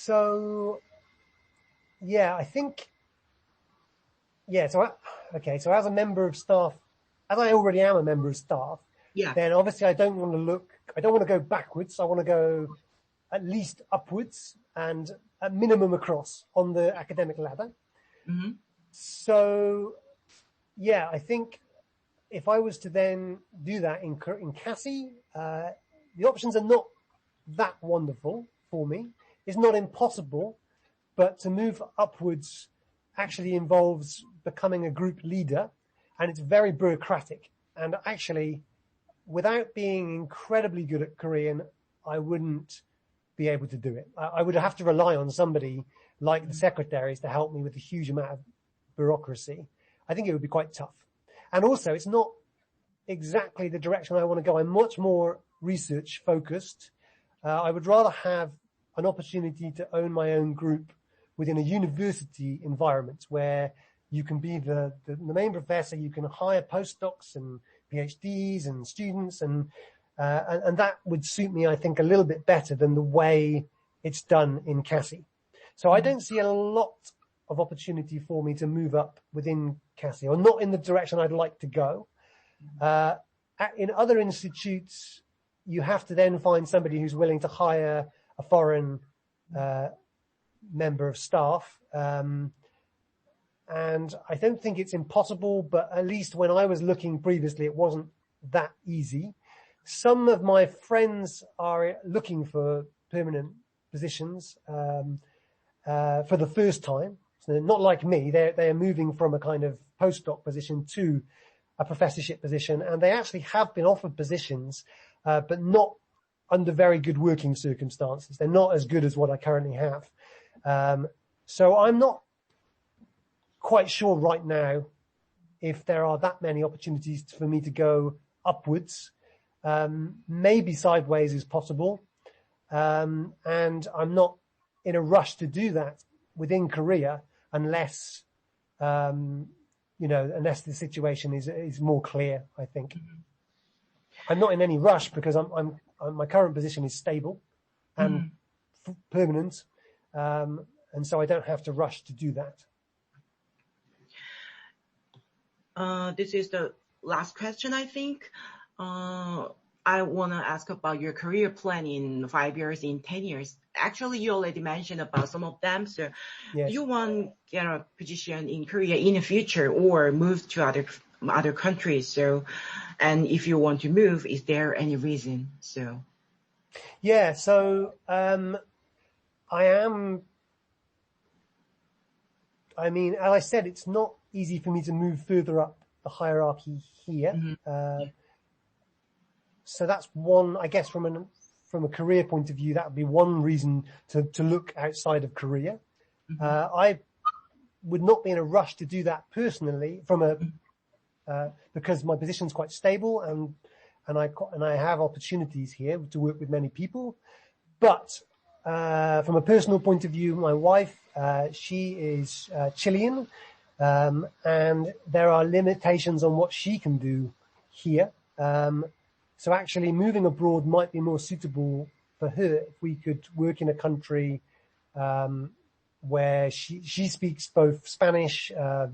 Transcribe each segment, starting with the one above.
So, yeah, I think, yeah, so as a member of staff, as I already am a member of staff, Yeah. then obviously I don't want to go backwards. I want to go at least upwards and at minimum across on the academic ladder. Mm-hmm. So, yeah, I think if I was to then do that in CASI, the options are not that wonderful for me. It's not impossible, but to move upwards actually involves becoming a group leader, and it's very bureaucratic. And actually, without being incredibly good at Korean, I wouldn't be able to do it. I would have to rely on somebody like the secretaries to help me with a huge amount of bureaucracy. I think it would be quite tough. And also, it's not exactly the direction I want to go. I'm much more research focused. I would rather have an opportunity to own my own group within a university environment where you can be the main professor, you can hire postdocs and PhDs and students, and that would suit me, I think, a little bit better than the way it's done in CASI. So I don't see a lot of opportunity for me to move up within CASI, or not in the direction I'd like to go. In other institutes, you have to then find somebody who's willing to hire a foreign member of staff. And I don't think it's impossible, but at least when I was looking previously, it wasn't that easy. Some of my friends are looking for permanent positions for the first time. So they're not like me. They're moving from a kind of postdoc position to a professorship position, and they actually have been offered positions, but not under very good working circumstances. They're not as good as what I currently have. So I'm not quite sure right now if there are that many opportunities for me to go upwards. Maybe sideways is possible. And I'm not in a rush to do that within Korea unless, unless the situation is more clear, I think. I'm not in any rush because my current position is stable and permanent. And so I don't have to rush to do that. This is the last question, I think. I want to ask about your career plan in 5 years, in 10 years. Actually, you already mentioned about some of them. So yes. Do you want to get a position in Korea in the future or move to other countries? So, and if you want to move, is there any reason? So, yeah, so as I said, it's not easy for me to move further up the hierarchy here. So that's one, I guess, from a career point of view, that would be one reason to look outside of Korea. I would not be in a rush to do that personally because my position is quite stable and I have opportunities here to work with many people. But from a personal point of view, my wife, she is Chilean, and there are limitations on what she can do here. So actually moving abroad might be more suitable for her if we could work in a country where she speaks both Spanish,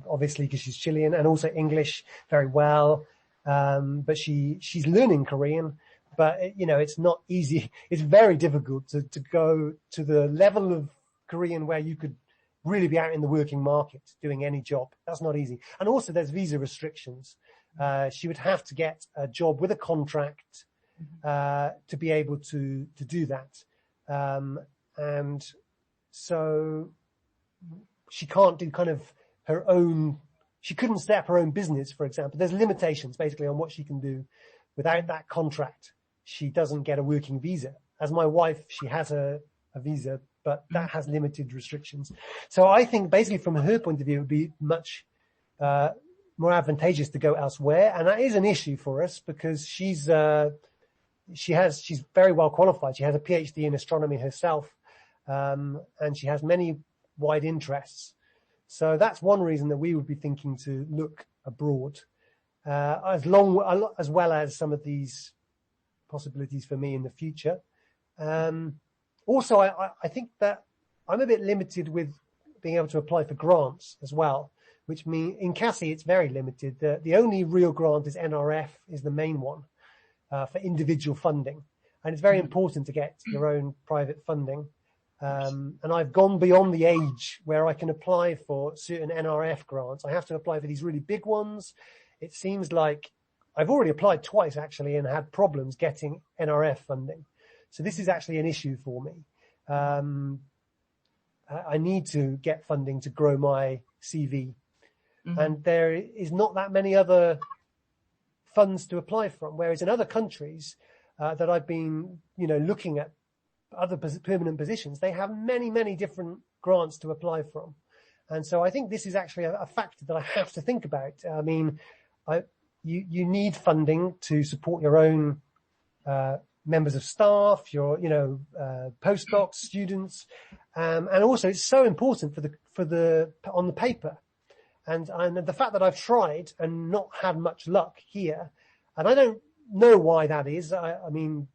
obviously because she's Chilean, and also English very well. But she's learning Korean, but it's not easy. It's very difficult to go to the level of Korean where you could really be out in the working market doing any job. That's not easy. And also there's visa restrictions. She would have to get a job with a contract to be able to do that. And so she can't do kind of her own, she couldn't set up her own business, for example. There's limitations basically on what she can do. Without that contract, she doesn't get a working visa. As my wife, she has a visa, but that has limited restrictions. So I think basically from her point of view, it would be much more advantageous to go elsewhere. And that is an issue for us because she's very well qualified. She has a PhD in astronomy herself. And she has many wide interests. So that's one reason that we would be thinking to look abroad, as well as some of these possibilities for me in the future. Also, I think that I'm a bit limited with being able to apply for grants as well, which means in CASI it's very limited. The only real grant is NRF, is the main one for individual funding. And it's very important to get your own private funding. And I've gone beyond the age where I can apply for certain NRF grants. I have to apply for these really big ones. It seems like I've already applied twice actually and had problems getting NRF funding. So this is actually an issue for me. I need to get funding to grow my CV. And there is not that many other funds to apply from, whereas in other countries that I've been, looking at other permanent positions, they have many, many different grants to apply from. And so I think this is actually a factor that I have to think about. I mean, you need funding to support your own members of staff, your postdocs, students, and also it's so important for the on the paper. And the fact that I've tried and not had much luck here, and I don't know why that is. I mean,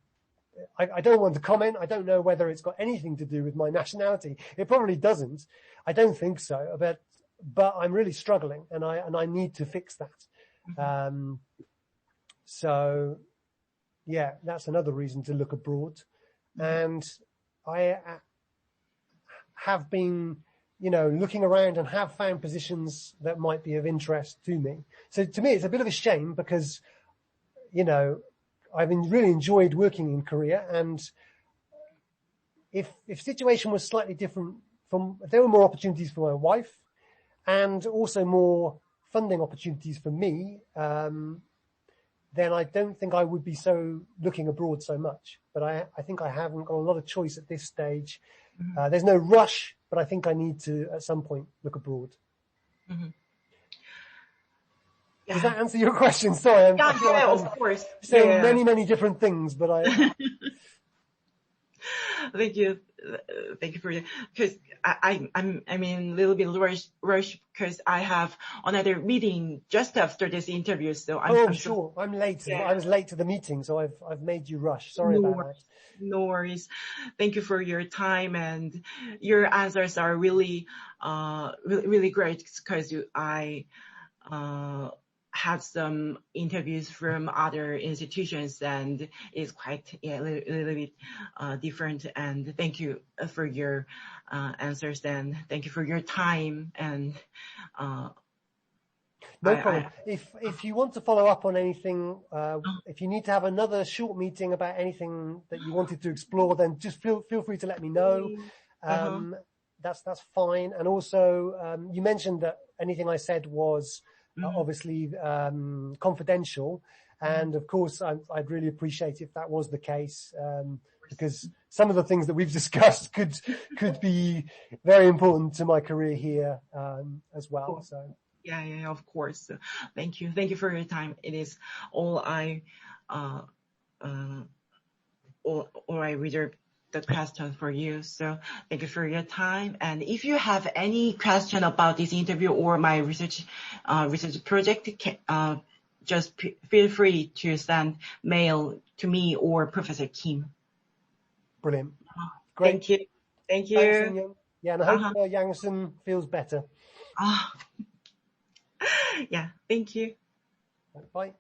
I don't want to comment. I don't know whether it's got anything to do with my nationality. It probably doesn't. I don't think so. But I'm really struggling, and I need to fix that. So, yeah, that's another reason to look abroad. And I have been, looking around and have found positions that might be of interest to me. So to me, it's a bit of a shame because, I've really enjoyed working in Korea, and if situation was slightly different if there were more opportunities for my wife and also more funding opportunities for me, then I don't think I would be so looking abroad so much. But I think I haven't got a lot of choice at this stage. There's no rush, but I think I need to at some point look abroad. Does that answer your question? Sorry, of course. Saying many, many different things, but I. Thank you for that. Because I'm a little bit rushed because I have another meeting just after this interview. So I'm sure. I'm late. Yeah. I was late to the meeting, so I've made you rush. Sorry about that. No worries. Thank you for your time, and your answers are really, really great because I had some interviews from other institutions, and it's quite a little bit different. And thank you for your answers, and thank you for your time. And no problem. If you want to follow up on anything, if you need to have another short meeting about anything that you wanted to explore, then just feel free to let me know. That's fine. And also, you mentioned that anything I said was obviously confidential, and of course I'd really appreciate if that was the case, because some of the things that we've discussed could be very important to my career here as well. So yeah, of course. Thank you for your time. It is all I reserved the question for you. So thank you for your time. And if you have any question about this interview or my research project, just feel free to send mail to me or Professor Kim. Brilliant. Great. Thank you. Thanks, yeah, and I hope Yang-sun feels better. Yeah, thank you. Bye.